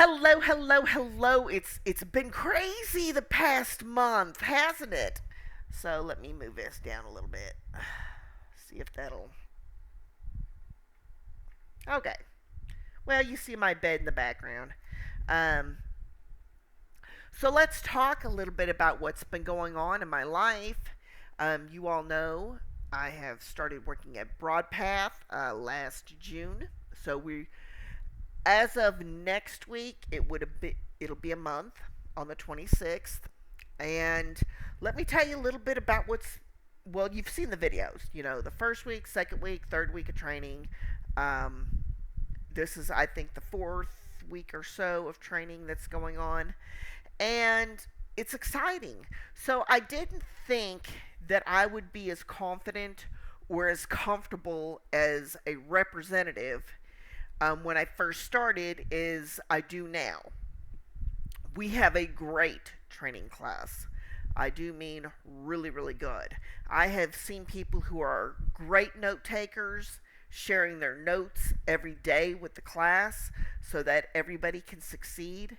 Hello, hello, hello. It's been crazy the past month, hasn't it? So let me move this down a little bit. See if that'll. Okay. Well, you see my bed in the background. Um, so let's talk a little bit about what's been going on in my life. You all know I have started working at Broadpath last June. So as of next week, it'll be a month on the 26th. And let me tell you a little bit about you've seen the videos. You know, the first week, second week, third week of training. Um, this is, I think, the fourth week or so of training that's going on. And it's exciting. So I didn't think that I would be as confident or as comfortable as a representative when I first started as I do now. We have a great training class. I do mean really, really good. I have seen people who are great note takers sharing their notes every day with the class so that everybody can succeed.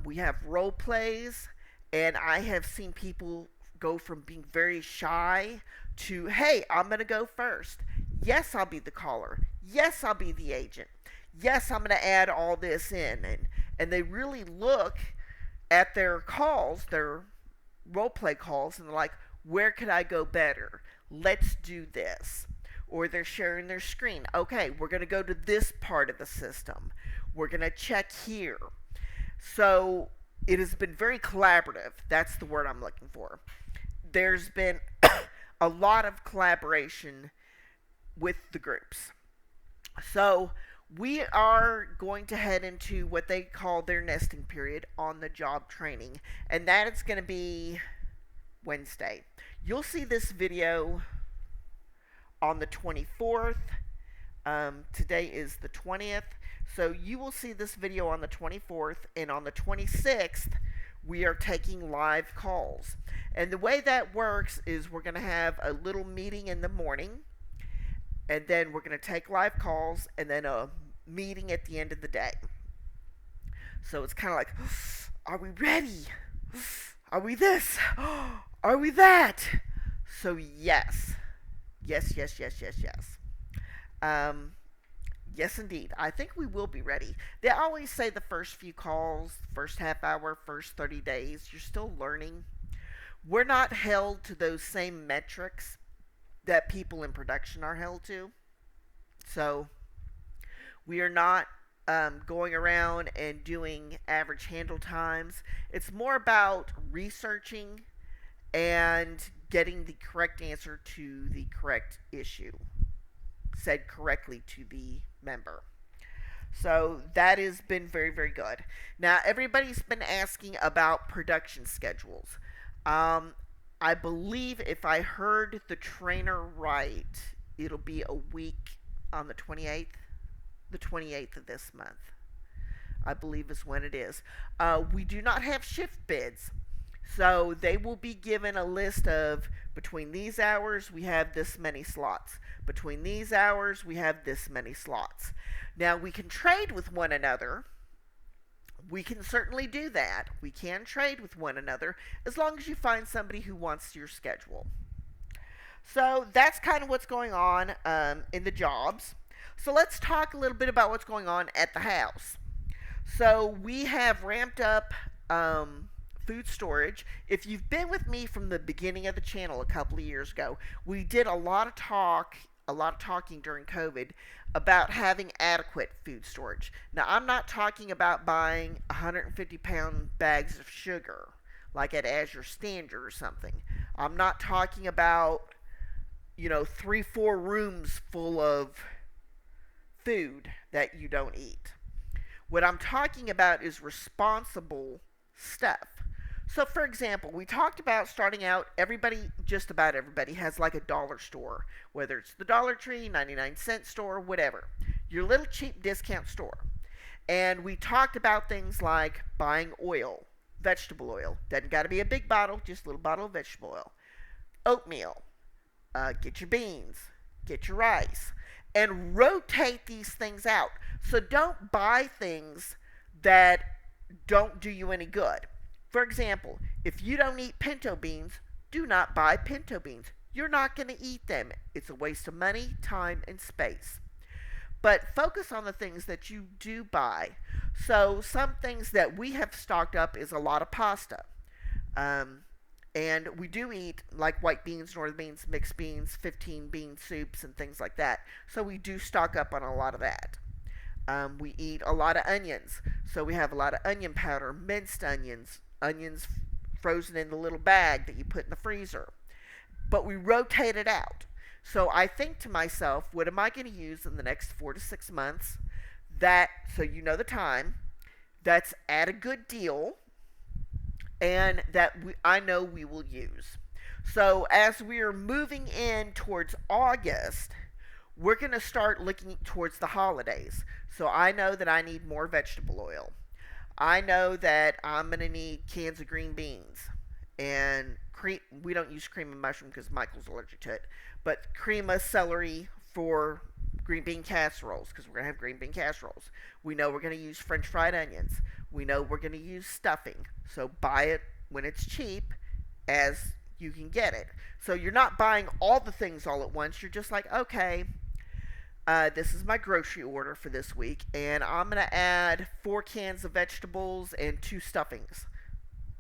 We have role plays, and I have seen people go from being very shy to, hey, I'm going to go first. Yes, I'll be the caller. Yes, I'll be the agent. Yes, I'm going to add all this in. And they really look at their calls, their role play calls, and they're like, where could I go better? Let's do this. Or they're sharing their screen. Okay, we're going to go to this part of the system. We're going to check here. So it has been very collaborative. That's the word I'm looking for. There's been a lot of collaboration with the groups. So we are going to head into what they call their nesting period on the job training, and that is going to be Wednesday. You'll see this video on the 24th. Today is the 20th. So you will see this video on the 24th, and on the 26th, we are taking live calls. And the way that works is we're going to have a little meeting in the morning, and then we're going to take live calls, and then a meeting at the end of the day. So it's kind of like, are we ready? Are we this? Are we that? So yes. Yes, yes, yes, yes, yes. Yes, indeed. I think we will be ready. They always say the first few calls, first half hour, first 30 days, you're still learning. We're not held to those same metrics that people in production are held to. So we are not going around and doing average handle times. It's more about researching and getting the correct answer to the correct issue, said correctly to the member. So that has been very, very good. Now, everybody's been asking about production schedules. I believe if I heard the trainer right, it'll be a week on the 28th. The 28th of this month, I believe, is when it is. We do not have shift bids. So they will be given a list of between these hours we have this many slots. Between these hours we have this many slots. Now we can trade with one another. We can certainly do that. We can trade with one another as long as you find somebody who wants your schedule. So that's kind of what's going on in the jobs. So let's talk a little bit about what's going on at the house. So we have ramped up food storage. If you've been with me from the beginning of the channel a couple of years ago, we did a lot of talking during COVID about having adequate food storage. Now, I'm not talking about buying 150-pound bags of sugar like at Azure Standard or something. I'm not talking about, 3-4 rooms full of food that you don't eat. What I'm talking about is responsible stuff. So, for example, we talked about starting out, just about everybody has like a dollar store, whether it's the Dollar Tree, 99-cent store, whatever. Your little cheap discount store. And we talked about things like buying oil, vegetable oil. Doesn't got to be a big bottle, just a little bottle of vegetable oil. Oatmeal. Get your beans. Get your rice. And rotate these things out. So don't buy things that don't do you any good. For example, if you don't eat pinto beans, do not buy pinto beans. You're not going to eat them. It's a waste of money, time, and space. But focus on the things that you do buy. So, some things that we have stocked up is a lot of pasta. Um, and we do eat like white beans, northern beans, mixed beans, 15 bean soups, and things like that. So, we do stock up on a lot of that. We eat a lot of onions. So, we have a lot of onion powder, minced onions, onions frozen in the little bag that you put in the freezer. But we rotate it out. So I think to myself, what am I going to use in the next 4 to 6 months? That, so you know the time, that's at a good deal, and I know we will use. So as we're moving in towards August, we're going to start looking towards the holidays. So I know that I need more vegetable oil. I know that I'm going to need cans of green beans and cream. We don't use cream of mushroom because Michael's allergic to it, but cream of celery for green bean casseroles because we're going to have green bean casseroles. We know we're going to use French fried onions. We know we're going to use stuffing. So buy it when it's cheap as you can get it. So you're not buying all the things all at once. You're just like, okay, this is my grocery order for this week, and I'm going to add 4 cans of vegetables and 2 stuffings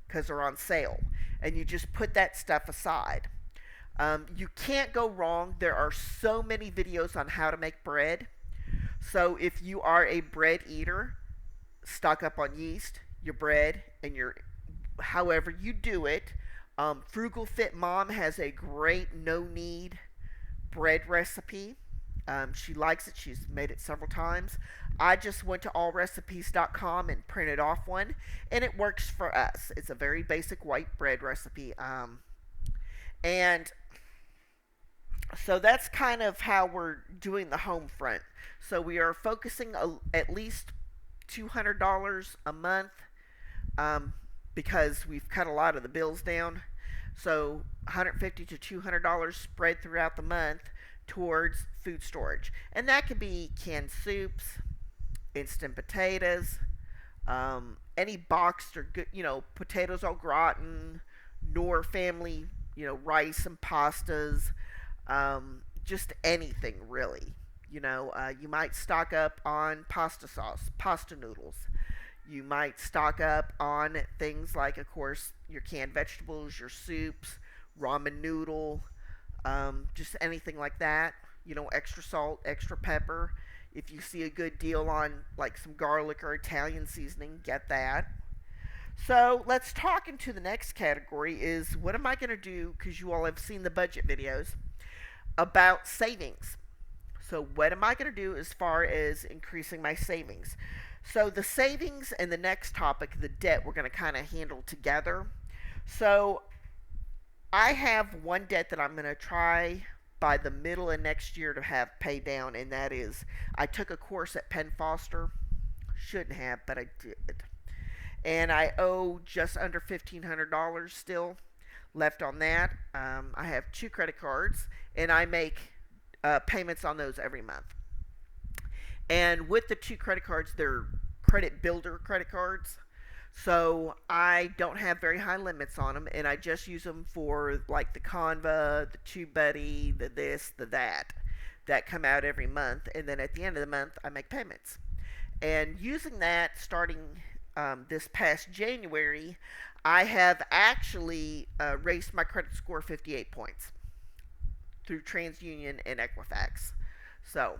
because they're on sale. And you just put that stuff aside. You can't go wrong. There are so many videos on how to make bread. So if you are a bread eater, stock up on yeast, your bread, and your however you do it. Frugal Fit Mom has a great no-knead bread recipe. She likes it. She's made it several times. I just went to allrecipes.com and printed off one, and it works for us. It's a very basic white bread recipe. And so that's kind of how we're doing the home front. So we are focusing at least $200 a month because we've cut a lot of the bills down. So $150 to $200 spread throughout the month towards food storage. And that could be canned soups, instant potatoes, any boxed or good, potatoes au gratin, Knorr family, rice and pastas, just anything really. You might stock up on pasta sauce, pasta noodles. You might stock up on things like, of course, your canned vegetables, your soups, ramen noodle, just anything like that. Extra salt, extra pepper. If you see a good deal on like some garlic or Italian seasoning, get that. So let's talk into the next category is what am I going to do, because you all have seen the budget videos, about savings. So what am I going to do as far as increasing my savings? So the savings and the next topic, the debt, we're going to kind of handle together. So I have one debt that I'm going to try by the middle of next year to have paid down, and that is I took a course at Penn Foster. Shouldn't have, but I did. And I owe just under $1,500 still left on that. I have 2 credit cards, and I make payments on those every month. And with the 2 credit cards, they're credit builder credit cards. So I don't have very high limits on them, and I just use them for like the Canva, the TubeBuddy, the this, the that come out every month. And then at the end of the month, I make payments. And using that, starting this past January, I have actually raised my credit score 58 points through TransUnion and Equifax. So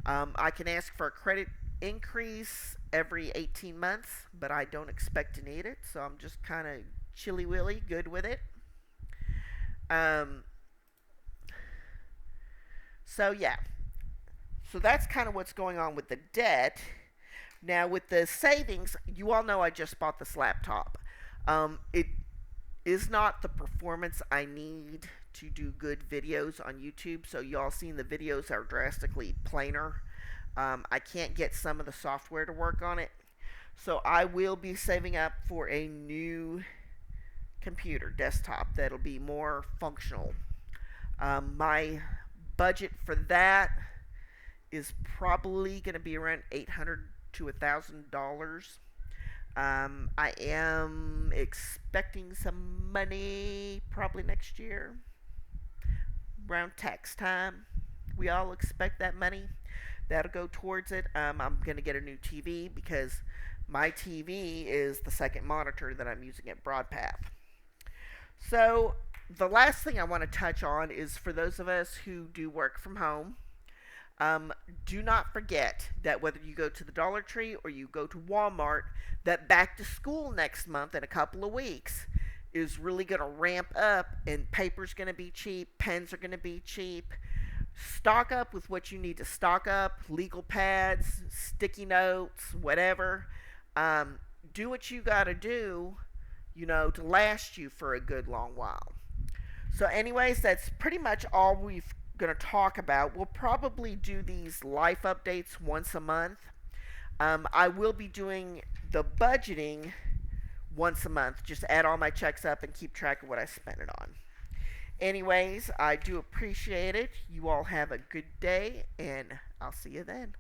I can ask for a credit increase every 18 months, but I don't expect to need it, so I'm just kind of chilly-willy good with it. So yeah, so that's kind of what's going on with the debt. Now with the savings, you all know I just bought this laptop. It is not the performance I need to do good videos on YouTube, so y'all seen the videos are drastically plainer. I can't get some of the software to work on it. So I will be saving up for a new computer, desktop, that'll be more functional. My budget for that is probably going to be around $800 to $1,000. I am expecting some money probably next year around tax time. We all expect that money. That'll go towards it. I'm going to get a new TV because my TV is the second monitor that I'm using at BroadPath. So, the last thing I want to touch on is for those of us who do work from home, um, do not forget that whether you go to the Dollar Tree or you go to Walmart, that back to school next month in a couple of weeks is really going to ramp up, and paper's going to be cheap, pens are going to be cheap. Stock up with what you need to stock up, legal pads, sticky notes, whatever. Um, do what you got to do, to last you for a good long while. So, anyways, that's pretty much all we've going to talk about. We'll probably do these life updates once a month. I will be doing the budgeting once a month. Just add all my checks up and keep track of what I spent it on. Anyways, I do appreciate it. You all have a good day, and I'll see you then.